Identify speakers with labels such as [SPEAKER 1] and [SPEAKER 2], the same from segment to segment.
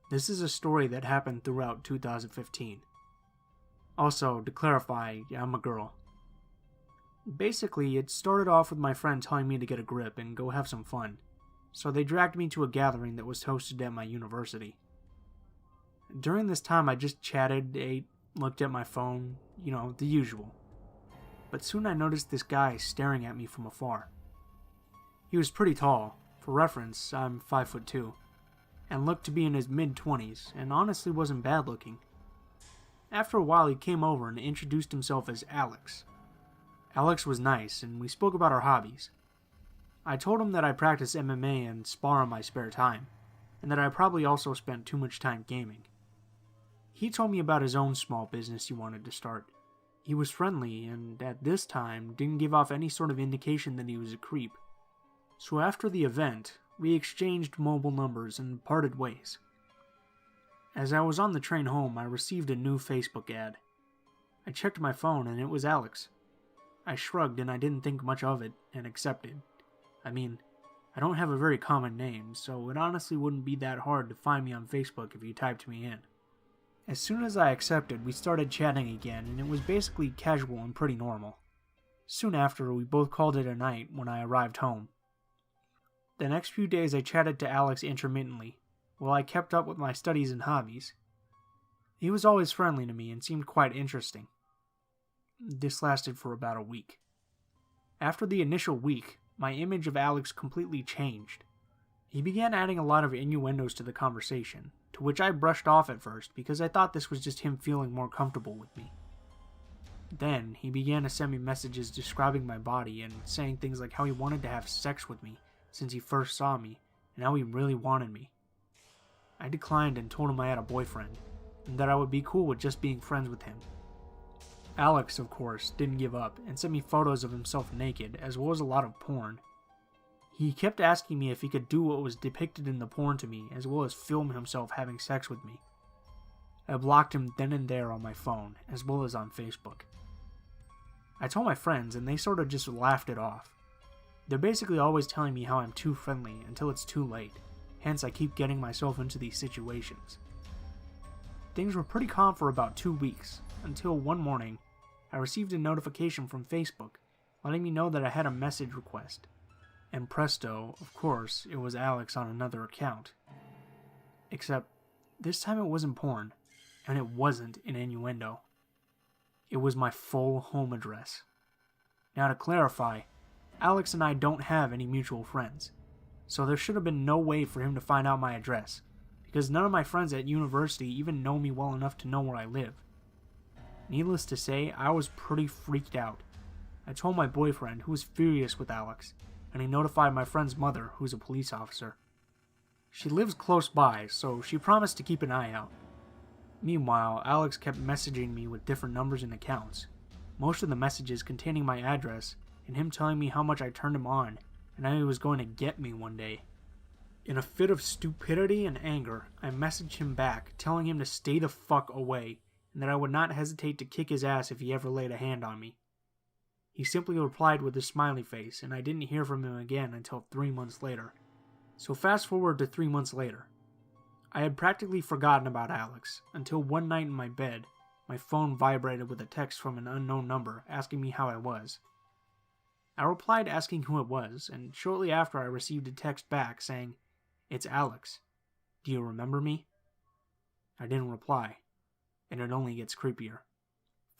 [SPEAKER 1] This is a story that happened throughout 2015. Also, to clarify, I'm a girl. Basically, it started off with my friend telling me to get a grip and go have some fun, so they dragged me to a gathering that was hosted at my university. During this time, I just chatted, ate, looked at my phone, the usual. But soon I noticed this guy staring at me from afar. He was pretty tall. For reference, I'm 5'2", and looked to be in his mid-20s, and honestly wasn't bad looking. After a while, he came over and introduced himself as Alex. Alex was nice, and we spoke about our hobbies. I told him that I practice MMA and spar in my spare time, and that I probably also spent too much time gaming. He told me about his own small business he wanted to start. He was friendly, and at this time, didn't give off any sort of indication that he was a creep. So after the event, we exchanged mobile numbers and parted ways. As I was on the train home, I received a new Facebook ad. I checked my phone and it was Alex. I shrugged and I didn't think much of it and accepted. I mean, I don't have a very common name, so it honestly wouldn't be that hard to find me on Facebook if you typed me in. As soon as I accepted, we started chatting again, and it was basically casual and pretty normal. Soon after, we both called it a night when I arrived home. The next few days I chatted to Alex intermittently, while I kept up with my studies and hobbies. He was always friendly to me and seemed quite interesting. This lasted for about a week. After the initial week, my image of Alex completely changed. He began adding a lot of innuendos to the conversation, to which I brushed off at first because I thought this was just him feeling more comfortable with me. Then, he began to send me messages describing my body and saying things like how he wanted to have sex with me since he first saw me, and how he really wanted me. I declined and told him I had a boyfriend, and that I would be cool with just being friends with him. Alex, of course, didn't give up and sent me photos of himself naked, as well as a lot of porn. He kept asking me if he could do what was depicted in the porn to me, as well as film himself having sex with me. I blocked him then and there on my phone, as well as on Facebook. I told my friends, and they sort of just laughed it off. They're basically always telling me how I'm too friendly until it's too late, hence I keep getting myself into these situations. Things were pretty calm for about 2 weeks, until one morning, I received a notification from Facebook, letting me know that I had a message request. And presto, of course, it was Alex on another account. Except, this time it wasn't porn, and it wasn't an innuendo. It was my full home address. Now to clarify, Alex and I don't have any mutual friends, so there should have been no way for him to find out my address, because none of my friends at university even know me well enough to know where I live. Needless to say, I was pretty freaked out. I told my boyfriend, who was furious with Alex, and he notified my friend's mother, who's a police officer. She lives close by, so she promised to keep an eye out. Meanwhile, Alex kept messaging me with different numbers and accounts, most of the messages containing my address, and him telling me how much I turned him on, and how he was going to get me one day. In a fit of stupidity and anger, I messaged him back, telling him to stay the fuck away, and that I would not hesitate to kick his ass if he ever laid a hand on me. He simply replied with a smiley face, and I didn't hear from him again until 3 months later. So fast forward to 3 months later. I had practically forgotten about Alex, until one night in my bed, my phone vibrated with a text from an unknown number asking me how I was. I replied asking who it was, and shortly after I received a text back saying, "It's Alex. Do you remember me?" I didn't reply, and it only gets creepier.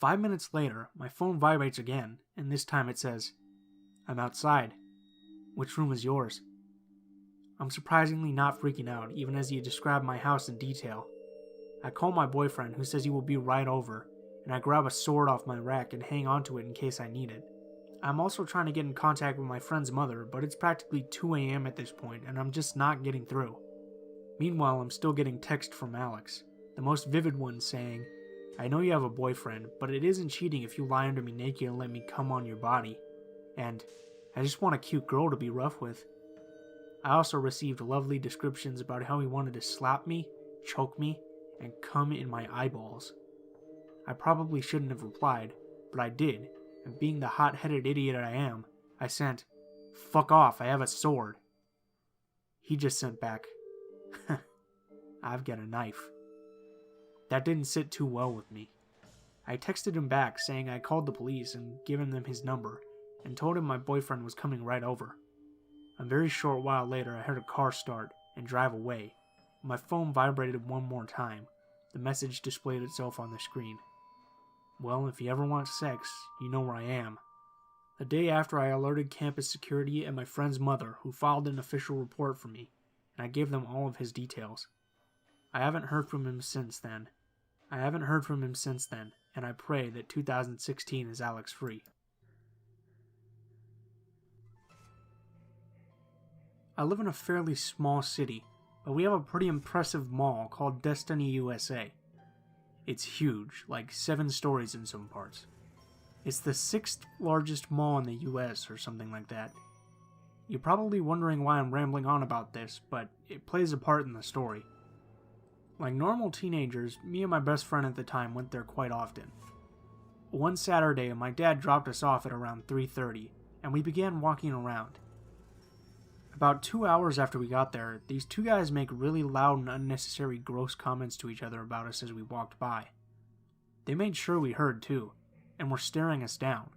[SPEAKER 1] 5 minutes later, my phone vibrates again, and this time it says, "I'm outside. Which room is yours?" I'm surprisingly not freaking out, even as he described my house in detail. I call my boyfriend, who says he will be right over, and I grab a sword off my rack and hang onto it in case I need it. I'm also trying to get in contact with my friend's mother, but it's practically 2 a.m. at this point, and I'm just not getting through. Meanwhile, I'm still getting text from Alex, the most vivid one saying, "I know you have a boyfriend, but it isn't cheating if you lie under me naked and let me come on your body. And I just want a cute girl to be rough with." I also received lovely descriptions about how he wanted to slap me, choke me, and come in my eyeballs. I probably shouldn't have replied, but I did, and being the hot-headed idiot I am, I sent, "Fuck off, I have a sword." He just sent back, I've got a knife. That didn't sit too well with me. I texted him back saying I called the police and given them his number and told him my boyfriend was coming right over. A very short while later, I heard a car start and drive away. My phone vibrated one more time. The message displayed itself on the screen. Well, if you ever want sex, you know where I am. The day after, I alerted campus security and my friend's mother, who filed an official report for me, and I gave them all of his details. I haven't heard from him since then, and I pray that 2016 is Alex free. I live in a fairly small city, but we have a pretty impressive mall called Destiny USA. It's huge, like 7 stories in some parts. It's the 6th largest mall in the US or something like that. You're probably wondering why I'm rambling on about this, but it plays a part in the story. Like normal teenagers, me and my best friend at the time went there quite often. One Saturday, my dad dropped us off at around 3:30, and we began walking around. About 2 hours after we got there, these 2 guys make really loud and unnecessary gross comments to each other about us as we walked by. They made sure we heard too, and were staring us down.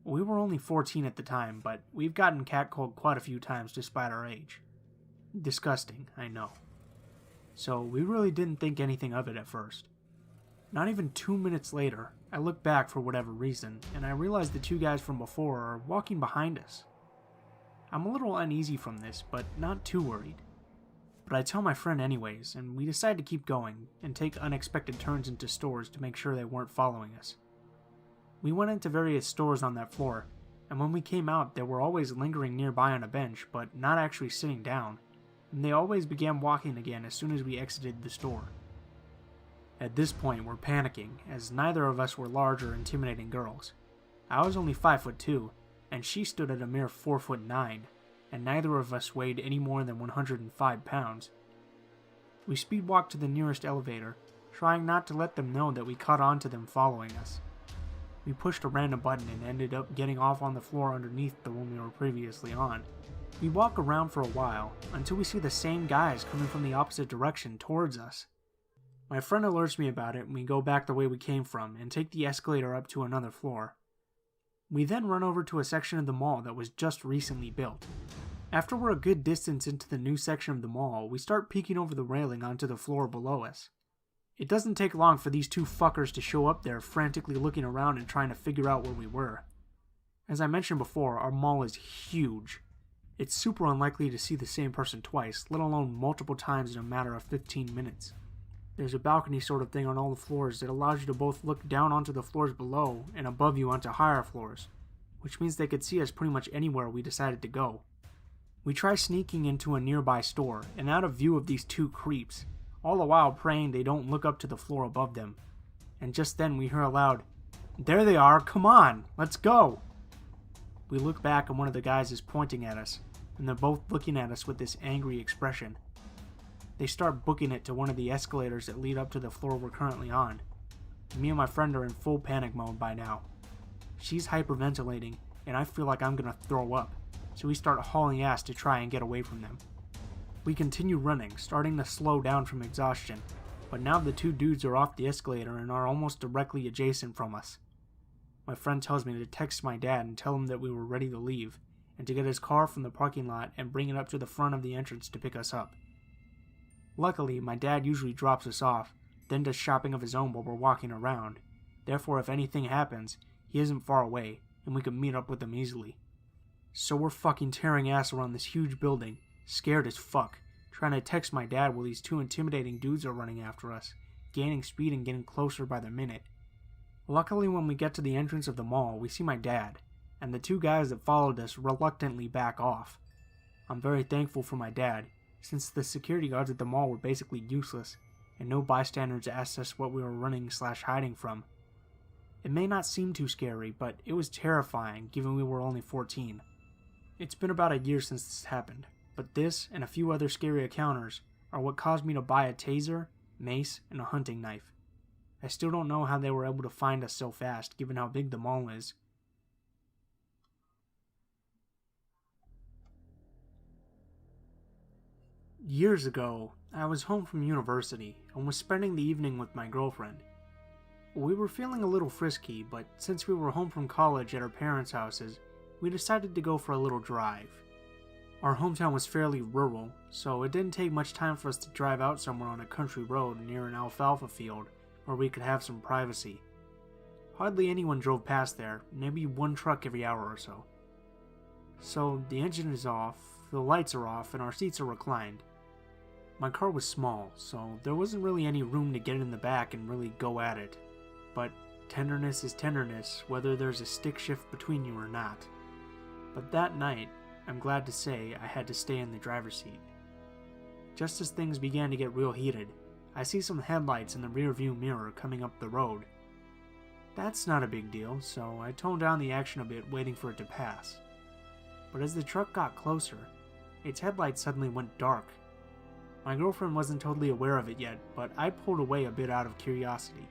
[SPEAKER 1] We were only 14 at the time, but we've gotten catcalled quite a few times despite our age. Disgusting, I know. So we really didn't think anything of it at first. Not even 2 minutes later, I looked back for whatever reason, and I realized the 2 guys from before are walking behind us. I'm a little uneasy from this, but not too worried. But I tell my friend anyways, and we decide to keep going and take unexpected turns into stores to make sure they weren't following us. We went into various stores on that floor, and when we came out, they were always lingering nearby on a bench, but not actually sitting down, and they always began walking again as soon as we exited the store. At this point, we're panicking, as neither of us were large or intimidating girls. I was only 5'2", and she stood at a mere 4'9", and neither of us weighed any more than 105 pounds. We speedwalked to the nearest elevator, trying not to let them know that we caught on to them following us. We pushed a random button and ended up getting off on the floor underneath the one we were previously on. We walk around for a while, until we see the same guys coming from the opposite direction towards us. My friend alerts me about it, and we go back the way we came from and take the escalator up to another floor. We then run over to a section of the mall that was just recently built. After we're a good distance into the new section of the mall, we start peeking over the railing onto the floor below us. It doesn't take long for these 2 fuckers to show up there frantically looking around and trying to figure out where we were. As I mentioned before, our mall is huge. It's super unlikely to see the same person twice, let alone multiple times in a matter of 15 minutes. There's a balcony sort of thing on all the floors that allows you to both look down onto the floors below and above you onto higher floors, which means they could see us pretty much anywhere we decided to go. We try sneaking into a nearby store and out of view of these 2 creeps, all the while praying they don't look up to the floor above them. And just then we hear a loud, "There they are, come on, let's go!" We look back and one of the guys is pointing at us, and they're both looking at us with this angry expression. They start booking it to one of the escalators that lead up to the floor we're currently on. Me and my friend are in full panic mode by now. She's hyperventilating, and I feel like I'm gonna throw up, so we start hauling ass to try and get away from them. We continue running, starting to slow down from exhaustion, but now the 2 dudes are off the escalator and are almost directly adjacent from us. My friend tells me to text my dad and tell him that we were ready to leave, and to get his car from the parking lot and bring it up to the front of the entrance to pick us up. Luckily, my dad usually drops us off, then does shopping of his own while we're walking around. Therefore, if anything happens, he isn't far away, and we can meet up with him easily. So we're fucking tearing ass around this huge building, scared as fuck, trying to text my dad while these 2 intimidating dudes are running after us, gaining speed and getting closer by the minute. Luckily, when we get to the entrance of the mall, we see my dad, and the 2 guys that followed us reluctantly back off. I'm very thankful for my dad, since the security guards at the mall were basically useless, and no bystanders asked us what we were running/hiding from. It may not seem too scary, but it was terrifying given we were only 14. It's been about a year since this happened, but this and a few other scary encounters are what caused me to buy a taser, mace, and a hunting knife. I still don't know how they were able to find us so fast given how big the mall is. Years ago, I was home from university and was spending the evening with my girlfriend. We were feeling a little frisky, but since we were home from college at our parents' houses, we decided to go for a little drive. Our hometown was fairly rural, so it didn't take much time for us to drive out somewhere on a country road near an alfalfa field where we could have some privacy. Hardly anyone drove past there, maybe one truck every hour or so. So the engine is off, the lights are off, and our seats are reclined. My car was small, so there wasn't really any room to get in the back and really go at it. But tenderness is tenderness, whether there's a stick shift between you or not. But that night, I'm glad to say I had to stay in the driver's seat. Just as things began to get real heated, I see some headlights in the rearview mirror coming up the road. That's not a big deal, so I toned down the action a bit, waiting for it to pass. But as the truck got closer, its headlights suddenly went dark. My girlfriend wasn't totally aware of it yet, but I pulled away a bit out of curiosity.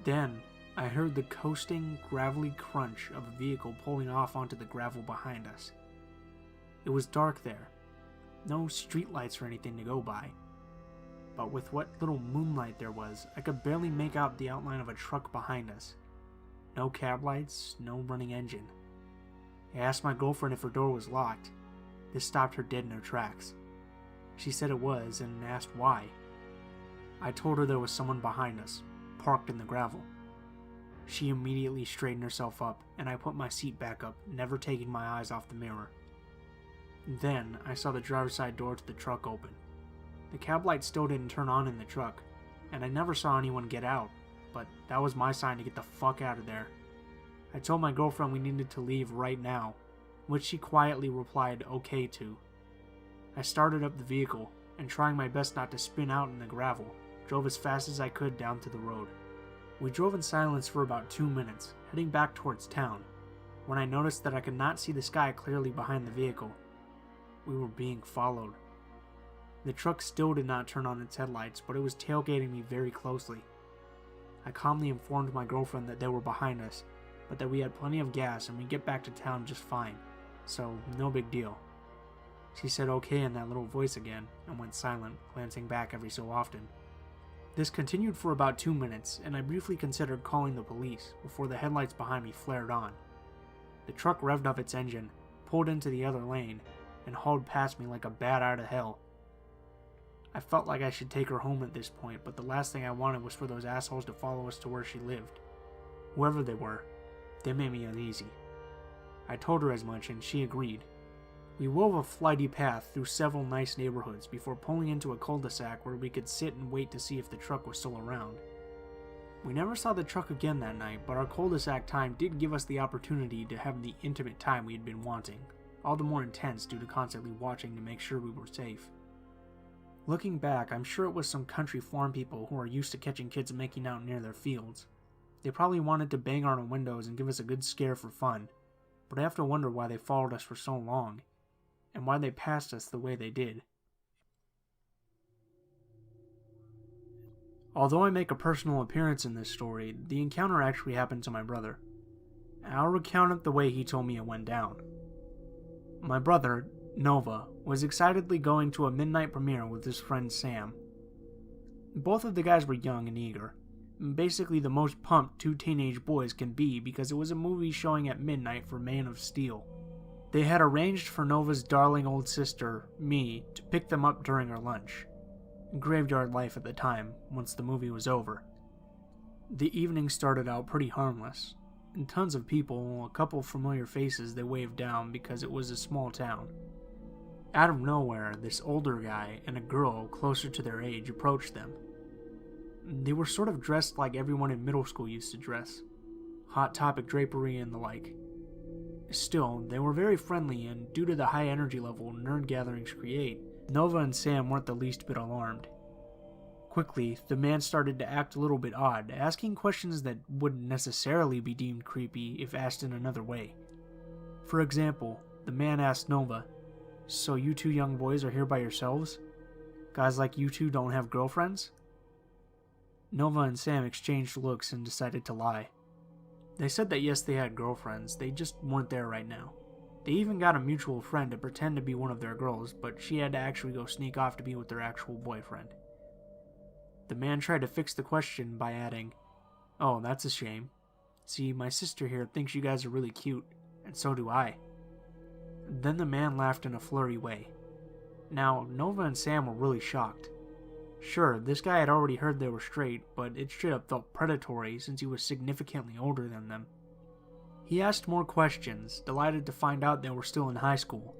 [SPEAKER 1] Then, I heard the coasting, gravelly crunch of a vehicle pulling off onto the gravel behind us. It was dark there. No streetlights or anything to go by. But with what little moonlight there was, I could barely make out the outline of a truck behind us. No cab lights, no running engine. I asked my girlfriend if her door was locked. This stopped her dead in her tracks. She said it was and asked why. I told her there was someone behind us, parked in the gravel. She immediately straightened herself up, and I put my seat back up, never taking my eyes off the mirror. Then, I saw the driver's side door to the truck open. The cab light still didn't turn on in the truck, and I never saw anyone get out, but that was my sign to get the fuck out of there. I told my girlfriend we needed to leave right now, which she quietly replied okay to. I started up the vehicle, and trying my best not to spin out in the gravel, drove as fast as I could down to the road. We drove in silence for about 2 minutes, heading back towards town, when I noticed that I could not see the sky clearly behind the vehicle. We were being followed. The truck still did not turn on its headlights, but it was tailgating me very closely. I calmly informed my girlfriend that they were behind us, but that we had plenty of gas and we'd get back to town just fine, so no big deal. She said okay in that little voice again, and went silent, glancing back every so often. This continued for about 2 minutes, and I briefly considered calling the police before the headlights behind me flared on. The truck revved up its engine, pulled into the other lane, and hauled past me like a bat out of hell. I felt like I should take her home at this point, but the last thing I wanted was for those assholes to follow us to where she lived. Whoever they were, they made me uneasy. I told her as much, and she agreed. We wove a flighty path through several nice neighborhoods before pulling into a cul-de-sac where we could sit and wait to see if the truck was still around. We never saw the truck again that night, but our cul-de-sac time did give us the opportunity to have the intimate time we had been wanting, all the more intense due to constantly watching to make sure we were safe. Looking back, I'm sure it was some country farm people who are used to catching kids making out near their fields. They probably wanted to bang on our windows and give us a good scare for fun, but I have to wonder why they followed us for so long, and why they passed us the way they did. Although I make a personal appearance in this story, the encounter actually happened to my brother. I'll recount it the way he told me it went down. My brother, Nova, was excitedly going to a midnight premiere with his friend Sam. Both of the guys were young and eager, basically the most pumped two teenage boys can be because it was a movie showing at midnight for Man of Steel. They had arranged for Nova's darling old sister, me, to pick them up during her lunch. Graveyard life at the time, once the movie was over. The evening started out pretty harmless, and tons of people, a couple familiar faces they waved down because it was a small town. Out of nowhere, this older guy and a girl closer to their age approached them. They were sort of dressed like everyone in middle school used to dress. Hot Topic drapery and the like. Still, they were very friendly, and due to the high energy level nerd gatherings create, Nova and Sam weren't the least bit alarmed. Quickly, the man started to act a little bit odd, asking questions that wouldn't necessarily be deemed creepy if asked in another way. For example, the man asked Nova, "So you two young boys are here by yourselves? Guys like you two don't have girlfriends?" Nova and Sam exchanged looks and decided to lie. They said that yes, they had girlfriends, they just weren't there right now. They even got a mutual friend to pretend to be one of their girls, but she had to actually go sneak off to be with their actual boyfriend. The man tried to fix the question by adding, "Oh, that's a shame. See, my sister here thinks you guys are really cute, and so do I." Then the man laughed in a flirty way. Now, Nova and Sam were really shocked. Sure, this guy had already heard they were straight, but it straight up felt predatory since he was significantly older than them. He asked more questions, delighted to find out they were still in high school.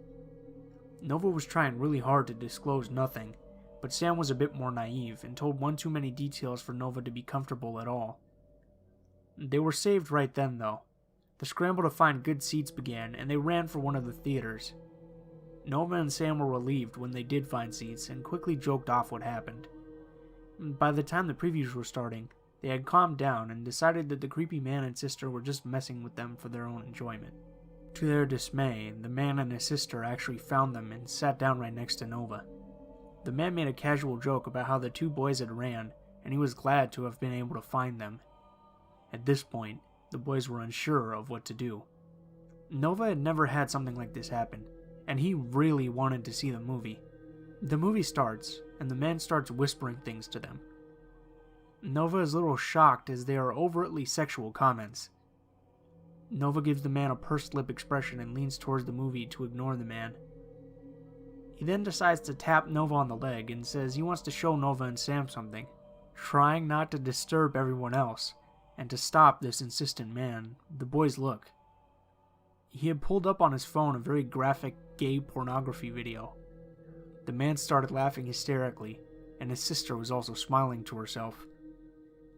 [SPEAKER 1] Nova was trying really hard to disclose nothing, but Sam was a bit more naive and told one too many details for Nova to be comfortable at all. They were saved right then, though. The scramble to find good seats began, and they ran for one of the theaters. Nova and Sam were relieved when they did find seats and quickly joked off what happened. By the time the previews were starting, they had calmed down and decided that the creepy man and sister were just messing with them for their own enjoyment. To their dismay, the man and his sister actually found them and sat down right next to Nova. The man made a casual joke about how the two boys had ran, and he was glad to have been able to find them. At this point, the boys were unsure of what to do. Nova had never had something like this happen, and he really wanted to see the movie. The movie starts, and the man starts whispering things to them. Nova is a little shocked as they are overtly sexual comments. Nova gives the man a pursed lip expression and leans towards the movie to ignore the man. He then decides to tap Nova on the leg and says he wants to show Nova and Sam something, trying not to disturb everyone else, and to stop this insistent man. The boys look. He had pulled up on his phone a very graphic gay pornography video. The man started laughing hysterically, and his sister was also smiling to herself.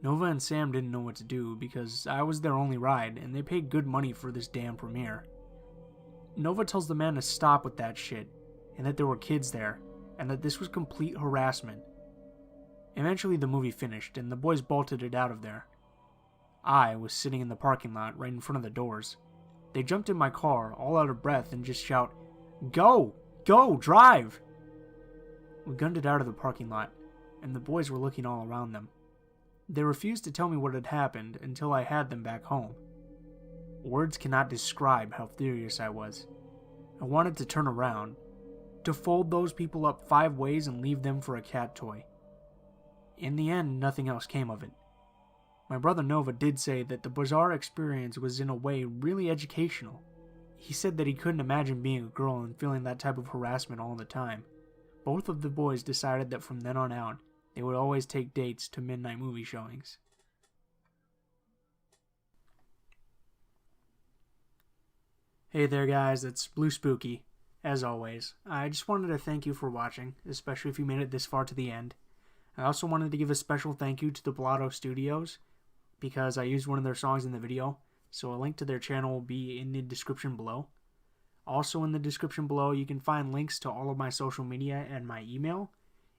[SPEAKER 1] Nova and Sam didn't know what to do because I was their only ride and they paid good money for this damn premiere. Nova tells the man to stop with that shit, and that there were kids there, and that this was complete harassment. Eventually the movie finished and the boys bolted it out of there. I was sitting in the parking lot right in front of the doors. They jumped in my car, all out of breath, and just shout, "Go! Go! Drive!" We gunned it out of the parking lot, and the boys were looking all around them. They refused to tell me what had happened until I had them back home. Words cannot describe how furious I was. I wanted to turn around, to fold those people up 5 ways and leave them for a cat toy. In the end, nothing else came of it. My brother Nova did say that the bizarre experience was in a way really educational. He said that he couldn't imagine being a girl and feeling that type of harassment all the time. Both of the boys decided that from then on out, they would always take dates to midnight movie showings. Hey there guys, it's Blue Spooky. As always, I just wanted to thank you for watching, especially if you made it this far to the end. I also wanted to give a special thank you to the Blotto Studios, because I used one of their songs in the video, so a link to their channel will be in the description below. Also in the description below, you can find links to all of my social media and my email,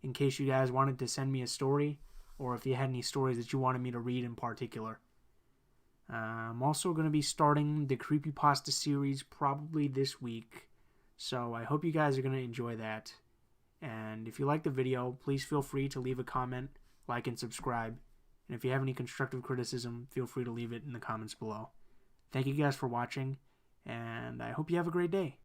[SPEAKER 1] in case you guys wanted to send me a story, or if you had any stories that you wanted me to read in particular. I'm also going to be starting the creepypasta series probably this week, so I hope you guys are going to enjoy that. And if you like the video, please feel free to leave a comment, like, and subscribe. And if you have any constructive criticism, feel free to leave it in the comments below. Thank you guys for watching, and I hope you have a great day.